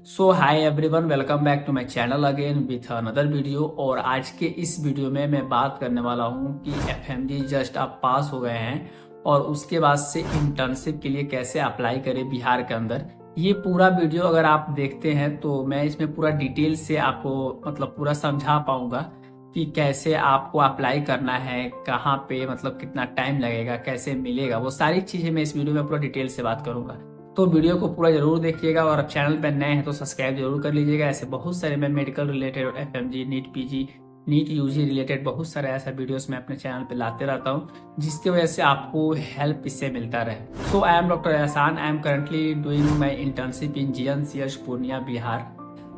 So hi everyone, welcome back to my channel again with another video. और आज के इस वीडियो में मैं बात करने वाला हूं कि एफएमजी जस्ट आप पास हो गए हैं और उसके बाद से इंटर्नशिप के लिए कैसे अप्लाई करें बिहार के अंदर। ये पूरा वीडियो अगर आप देखते हैं तो मैं इसमें पूरा डिटेल से आपको पूरा समझा पाऊंगा कि कैसे आपको अप्लाई करना है, कहाँ पे कितना टाइम लगेगा, कैसे मिलेगा। वो सारी चीज़ें मैं इस वीडियो में पूरा डिटेल से बात करूंगा। तो वीडियो को पूरा जरूर देखिएगा और अब चैनल पर नए हैं तो सब्सक्राइब जरूर कर लीजिएगा। ऐसे बहुत सारे मैं medical related, FMG, NEET PG, NEET UG related बहुत सारे ऐसा वीडियोस मैं अपने चैनल पे लाते रहता हूँ जिसकी वजह से आपको हेल्प इससे मिलता रहे। सो आई am doctor Ehsan. I am currently doing my internship in GNCH Purnia Bihar.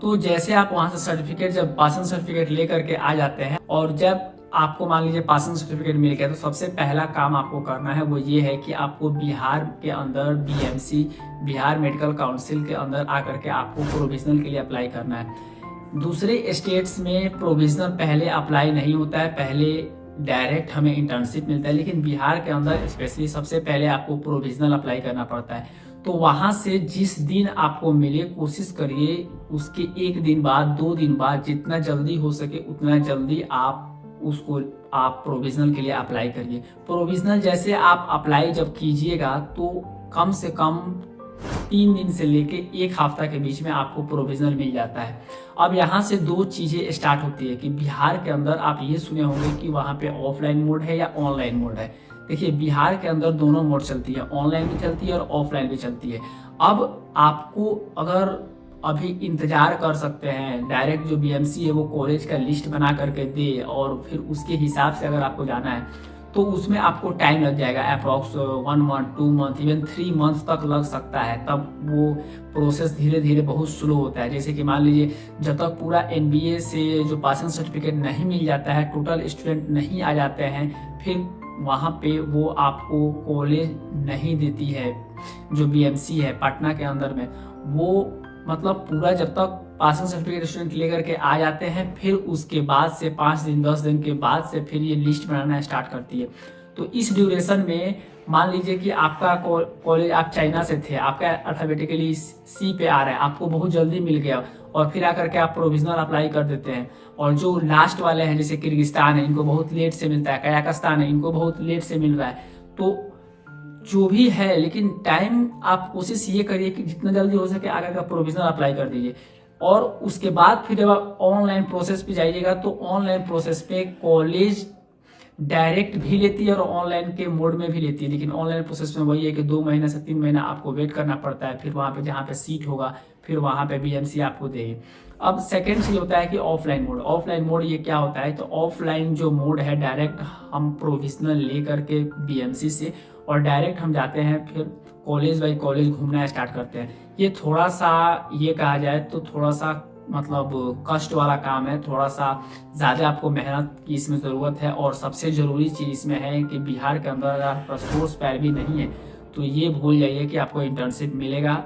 तो जैसे आप वहाँ से सर्टिफिकेट, जब पासिंग सर्टिफिकेट लेकर के आ जाते हैं और जब आपको मान लीजिए पासिंग सर्टिफिकेट मिल गया तो सबसे पहला काम आपको करना है वो ये है कि आपको बिहार के अंदर बीएमसी, बिहार मेडिकल काउंसिल के अंदर आकर के आपको प्रोविजनल के लिए अप्लाई करना है। दूसरे स्टेट्स में प्रोविजनल पहले अप्लाई नहीं होता है, पहले डायरेक्ट हमें इंटर्नशिप मिलता है, लेकिन बिहार के अंदर स्पेशली सबसे पहले आपको प्रोविजनल अप्लाई करना पड़ता है। तो वहां से जिस दिन आपको मिले कोशिश करिए उसके एक दिन बाद, 2 दिन बाद, जितना जल्दी हो सके उतना जल्दी आप प्रोविजनल के लिए अप्लाई करिए। प्रोविजनल जैसे आप अप्लाई जब कीजिएगा तो कम से कम 3 दिन से लेके 1 हफ्ता के बीच में आपको प्रोविजनल मिल जाता है। अब यहाँ से 2 चीजें स्टार्ट होती है कि बिहार के अंदर आप ये सुने होंगे कि वहाँ पे ऑफलाइन मोड है या ऑनलाइन मोड है। देखिए, बिहार के अंदर दोनों मोड चलती है, ऑनलाइन भी चलती है और ऑफलाइन भी चलती है। अब आपको अगर अभी इंतजार कर सकते हैं, डायरेक्ट जो बीएमसी है वो कॉलेज का लिस्ट बना करके दे और फिर उसके हिसाब से अगर आपको जाना है तो उसमें आपको टाइम लग जाएगा। Approx 1 month, 2 month, even 3 month तक लग सकता है। तब वो प्रोसेस धीरे धीरे बहुत स्लो होता है। जैसे कि मान लीजिए जब तक पूरा एनबीए से जो पासिंग सर्टिफिकेट नहीं मिल जाता है, टोटल स्टूडेंट नहीं आ जाते हैं, फिर वहाँ पे वो आपको कॉलेज नहीं देती है। जो बीएमसी है पटना के अंदर में, वो पूरा जब तक पासिंग सर्टिफिकेट स्टूडेंट लेकर के आ जाते हैं, फिर उसके बाद से 5 दिन 10 दिन के बाद से फिर ये लिस्ट बनाना स्टार्ट करती है। तो इस ड्यूरेशन में मान लीजिए कि आपका कॉलेज, आप चाइना से थे, आपका अल्फाबेटिकली सी पे आ रहा है, आपको बहुत जल्दी मिल गया और फिर आकर के आप प्रोविजनल अप्लाई कर देते हैं। और जो लास्ट वाले हैं जैसे किर्गिस्तान है, इनको बहुत लेट से मिलता है, कजाकिस्तान है, इनको बहुत लेट से मिल रहा है। तो जो भी है, लेकिन टाइम आप कोशिश ये करिए कि जितना जल्दी हो सके आगे का प्रोविजनल अप्लाई कर दीजिए। और उसके बाद फिर जब आप ऑनलाइन प्रोसेस पे जाइएगा तो ऑनलाइन प्रोसेस पे कॉलेज डायरेक्ट भी लेती है और ऑनलाइन के मोड में भी लेती है। लेकिन ऑनलाइन प्रोसेस में वही है कि 2 महीना से 3 महीना आपको वेट करना पड़ता है, फिर वहाँ पे जहाँ पे सीट होगा फिर वहाँ पे बीएमसी आपको देगी। अब सेकेंड चीज होता है कि ऑफलाइन मोड। ऑफलाइन मोड ये क्या होता है, तो ऑफलाइन जो मोड है, डायरेक्ट हम प्रोविजनल ले करके बीएमसी से और डायरेक्ट हम जाते हैं, फिर कॉलेज बाई कॉलेज घूमना स्टार्ट करते हैं। ये थोड़ा सा, ये कहा जाए तो थोड़ा सा कष्ट वाला काम है, थोड़ा सा ज़्यादा आपको मेहनत की इसमें ज़रूरत है। और सबसे ज़रूरी चीज़ इसमें है कि बिहार के अंदर अगर आपका सोर्स पैरवी नहीं है तो ये भूल जाइए कि आपको इंटर्नशिप मिलेगा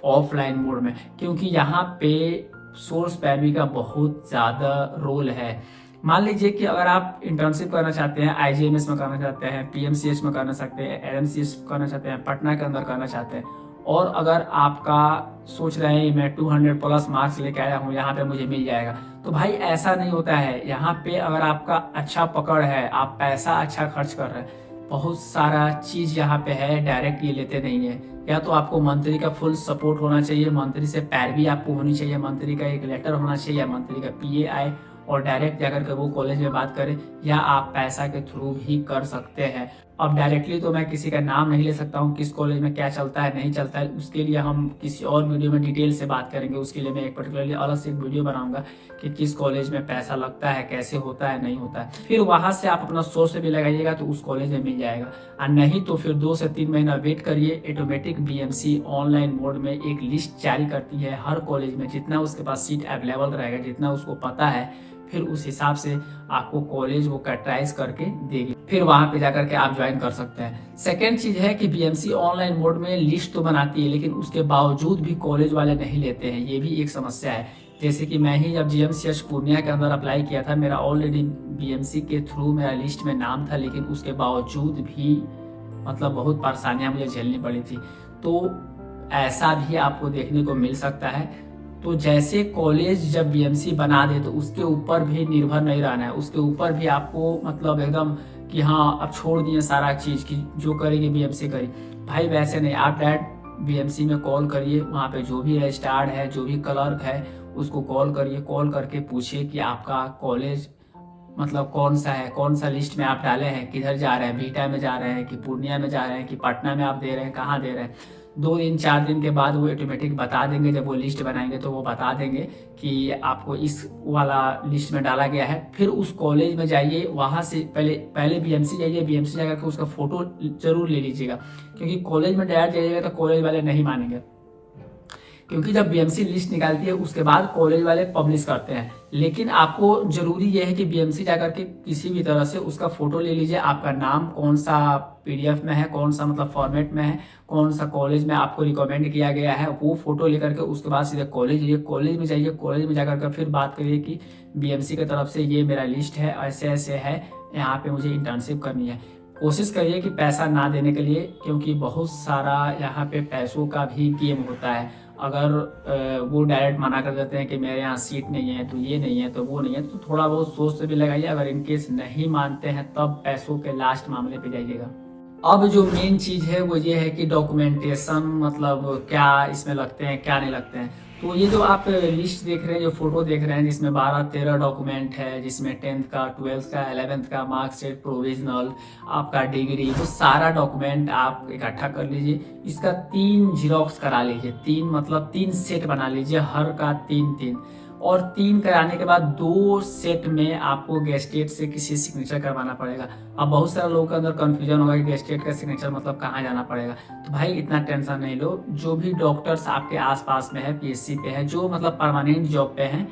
ऑफलाइन मोड में, क्योंकि यहाँ पे सोर्स पैरवी का बहुत ज़्यादा रोल है। मान लीजिए कि अगर आप इंटर्नशिप करना चाहते हैं, आईजीएमएस में करना चाहते हैं, पीएमसीएच में करना सकते हैं, एलएमसीएच करना चाहते हैं, पटना के अंदर करना चाहते हैं, और अगर आपका सोच रहे हैं मैं 200 प्लस मार्क्स लेके आया हूँ, यहाँ पे मुझे मिल जाएगा, तो भाई ऐसा नहीं होता है। यहाँ पे अगर आपका अच्छा पकड़ है, आप पैसा अच्छा खर्च कर रहे हैं, बहुत सारा चीज यहाँ पे है, डायरेक्ट ये लेते नहीं है। या तो आपको मंत्री का फुल सपोर्ट होना चाहिए, मंत्री से पैरवी आपको होनी चाहिए, मंत्री का एक लेटर होना चाहिए या मंत्री का पीए आए और डायरेक्ट जाकर के वो कॉलेज में बात करें, या आप पैसा के थ्रू भी कर सकते हैं। अब डायरेक्टली तो मैं किसी का नाम नहीं ले सकता हूँ, किस कॉलेज में क्या चलता है नहीं चलता है, उसके लिए हम किसी और वीडियो में डिटेल से बात करेंगे। उसके लिए मैं एक पर्टिकुलरली अलग से एक वीडियो बनाऊंगा कि किस कॉलेज में पैसा लगता है, कैसे होता है, नहीं होता है। फिर वहां से आप अपना सोर्स भी लगाइएगा तो उस कॉलेज में मिल जाएगा, और नहीं तो फिर 2 से 3 महीना वेट करिए। ऑटोमेटिक बीएमसी ऑनलाइन मोड में एक लिस्ट जारी करती है हर कॉलेज में, जितना उसके पास सीट अवेलेबल रहेगा, जितना उसको पता है, फिर उस हिसाब से आपको कॉलेज वो कैटेगराइज करके देगी, फिर वहां पे जाकर के आप ज्वाइन कर सकते हैं। सेकेंड चीज है कि बीएमसी ऑनलाइन मोड में लिस्ट तो बनाती है, लेकिन उसके बावजूद भी कॉलेज वाले नहीं लेते हैं, ये भी एक समस्या है। जैसे कि मैं ही जब जीएमसीएच पूर्णिया के अंदर अप्लाई किया था, मेरा ऑलरेडी बीएमसी के थ्रू मेरा लिस्ट में नाम था, लेकिन उसके बावजूद भी बहुत परेशानियां मुझे झेलनी पड़ी थी। तो ऐसा भी आपको देखने को मिल सकता है। तो जैसे कॉलेज जब बीएमसी बना दे तो उसके ऊपर भी निर्भर नहीं रहना है, उसके ऊपर भी आपको मतलब एकदम कि हाँ अब छोड़ दिए सारा चीज़ की जो करेगी बीएमसी करी। भाई वैसे नहीं, आप डायरेक्ट बीएमसी में कॉल करिए, वहाँ पे जो भी रजिस्ट्रार है, जो भी क्लर्क है उसको कॉल करिए, कॉल करके पूछिए कि आपका कॉलेज मतलब कौन सा है, कौन सा लिस्ट में आप डाले हैं, किधर जा रहे हैं, बीटा में जा रहे हैं कि पूर्णिया में जा रहे हैं कि पटना में आप दे रहे हैं, कहाँ दे रहे हैं। 2 दिन 4 दिन के बाद वो ऑटोमेटिक बता देंगे, जब वो लिस्ट बनाएंगे तो वो बता देंगे कि आपको इस वाला लिस्ट में डाला गया है। फिर उस कॉलेज में जाइए, वहाँ से पहले बीएमसी जाइए, बीएमसी जाकर के उसका फोटो जरूर ले लीजिएगा, क्योंकि कॉलेज में डायरेक्ट जाइएगा तो कॉलेज वाले नहीं मानेंगे, क्योंकि जब बीएमसी लिस्ट निकालती है उसके बाद कॉलेज वाले पब्लिश करते हैं। लेकिन आपको जरूरी यह है कि बीएमसी जाकर के किसी भी तरह से उसका फोटो ले लीजिए, आपका नाम कौन सा पीडीएफ में है, कौन सा मतलब फॉर्मेट में है, कौन सा कॉलेज में आपको रिकमेंड किया गया है, वो फोटो लेकर के उसके बाद सीधे कॉलेज जाइए, कॉलेज में जाइए, कॉलेज में जाकर के फिर बात करिए कि बीएमसी की तरफ से ये मेरा लिस्ट है, ऐसे ऐसे है, यहाँ पे मुझे इंटर्नशिप करनी है। कोशिश करिए कि पैसा ना देने के लिए, क्योंकि बहुत सारा यहाँ पे पैसों का भी गेम होता है। अगर वो डायरेक्ट मना कर देते हैं कि मेरे यहाँ सीट नहीं है, तो ये नहीं है, तो वो नहीं है, तो थोड़ा बहुत सोच से भी लगाइए। अगर इनकेस नहीं मानते हैं तब पैसों के लास्ट मामले पे जाइएगा। अब जो मेन चीज़ है वो ये है कि डॉक्यूमेंटेशन, मतलब क्या इसमें लगते हैं क्या नहीं लगते हैं। तो ये जो आप लिस्ट देख रहे हैं, जो फोटो देख रहे हैं, जिसमें 12-13 डॉक्यूमेंट है, जिसमें 10th का, 12th का, 11th का मार्कशीट, प्रोविजनल, आपका डिग्री, वो सारा डॉक्यूमेंट आप इकट्ठा कर लीजिए। इसका 3 जिरोक्स करा लीजिए, 3 मतलब 3 सेट बना लीजिए, हर का 3-3, और 3 कराने के बाद 2 सेट में आपको गेस्टेट से किसी सिग्नेचर करवाना पड़ेगा। अब बहुत सारे लोगों के अंदर कंफ्यूजन होगा कि गेस्टेट का सिग्नेचर मतलब कहाँ जाना पड़ेगा। तो भाई इतना टेंशन नहीं लो, जो भी डॉक्टर्स आपके आसपास में है, पीएससी पे है, जो मतलब परमानेंट जॉब पे हैं,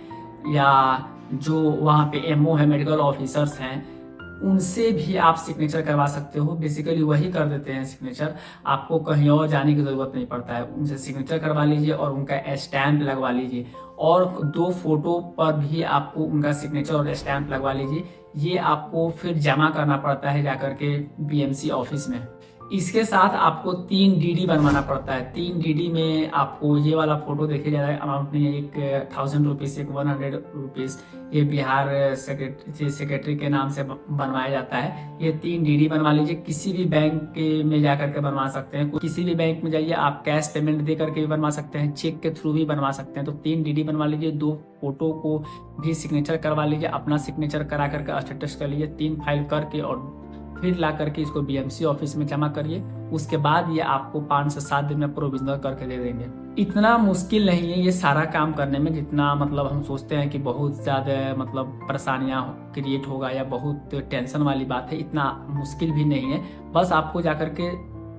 या जो वहाँ पे एमओ है, मेडिकल ऑफिसर्स हैं, उनसे भी आप सिग्नेचर करवा सकते हो। बेसिकली वही कर देते हैं सिग्नेचर, आपको कहीं और जाने की ज़रूरत नहीं पड़ता है। उनसे सिग्नेचर करवा लीजिए और उनका स्टैम्प लगवा लीजिए, और 2 फोटो पर भी आपको उनका सिग्नेचर और स्टैम्प लगवा लीजिए। ये आपको फिर जमा करना पड़ता है जाकर के बीएमसी ऑफिस में। इसके साथ आपको 3 डीडी बनवाना पड़ता है। 3 डीडी में आपको ये वाला फोटो देखिए, ज़्यादा अमाउंट नहीं है, एक 1000 रुपीज़, एक 100 रुपीज़, ये बिहार सेक्रेटरी के नाम से बनवाया जाता है। ये 3 डीडी बनवा लीजिए। किसी भी बैंक में जाकर के बनवा सकते हैं, किसी भी बैंक में जाइए, आप कैश पेमेंट दे करके भी बनवा सकते हैं, चेक के थ्रू भी बनवा सकते हैं। तो 3 डीडी बनवा लीजिए, 2 फोटो को भी सिग्नेचर करवा लीजिए, अपना सिग्नेचर करा करके स्टेटस कर लीजिए, 3 फाइल करके, और फिर ला करके इसको बीएमसी ऑफिस में जमा करिए। उसके बाद ये आपको 5 से 7 दिन में प्रोविजनल करके दे देंगे। इतना मुश्किल नहीं है ये सारा काम करने में, जितना मतलब हम सोचते हैं कि बहुत ज़्यादा मतलब परेशानियां क्रिएट होगा या बहुत टेंशन वाली बात है। इतना मुश्किल भी नहीं है। बस आपको जाकर के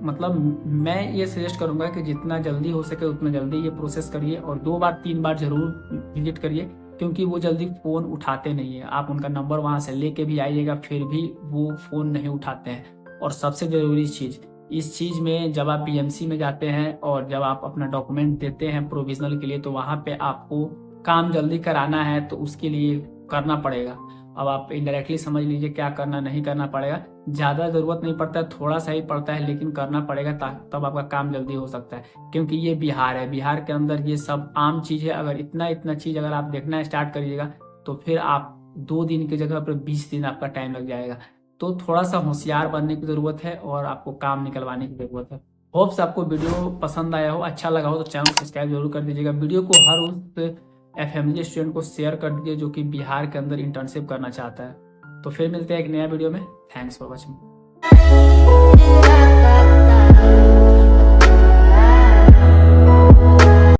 मतलब मैं ये सजेस्ट करूंगा कि जितना जल्दी हो सके उतना जल्दी ये प्रोसेस करिए, और 2 बार 3 बार जरूर विजिट करिए, क्योंकि वो जल्दी फ़ोन उठाते नहीं है। आप उनका नंबर वहाँ से लेके भी आइएगा, फिर भी वो फ़ोन नहीं उठाते हैं। और सबसे ज़रूरी चीज़, इस चीज़ में जब आप बीएमसी में जाते हैं और जब आप अपना डॉक्यूमेंट देते हैं प्रोविजनल के लिए, तो वहाँ पे आपको काम जल्दी कराना है तो उसके लिए करना पड़ेगा। अब आप इनडायरेक्टली समझ लीजिए क्या करना नहीं करना पड़ेगा। ज़्यादा ज़रूरत नहीं पड़ता है, थोड़ा सा ही पड़ता है, लेकिन करना पड़ेगा तब आपका काम जल्दी हो सकता है। क्योंकि ये बिहार है, बिहार के अंदर ये सब आम चीज़ है। अगर इतना चीज़ अगर आप देखना स्टार्ट करिएगा तो फिर आप 2 दिन की जगह पर 20 दिन आपका टाइम लग जाएगा। तो थोड़ा सा होशियार बनने की ज़रूरत है और आपको काम निकलवाने की ज़रूरत है। होप्स आपको वीडियो पसंद आया हो, अच्छा लगा हो तो चैनल सब्सक्राइब जरूर कर दीजिएगा। वीडियो को हर उस एफएमजी स्टूडेंट को शेयर कर दीजिए जो कि बिहार के अंदर इंटर्नशिप करना चाहता है। तो फिर मिलते हैं एक नया वीडियो में। Thanks for watching.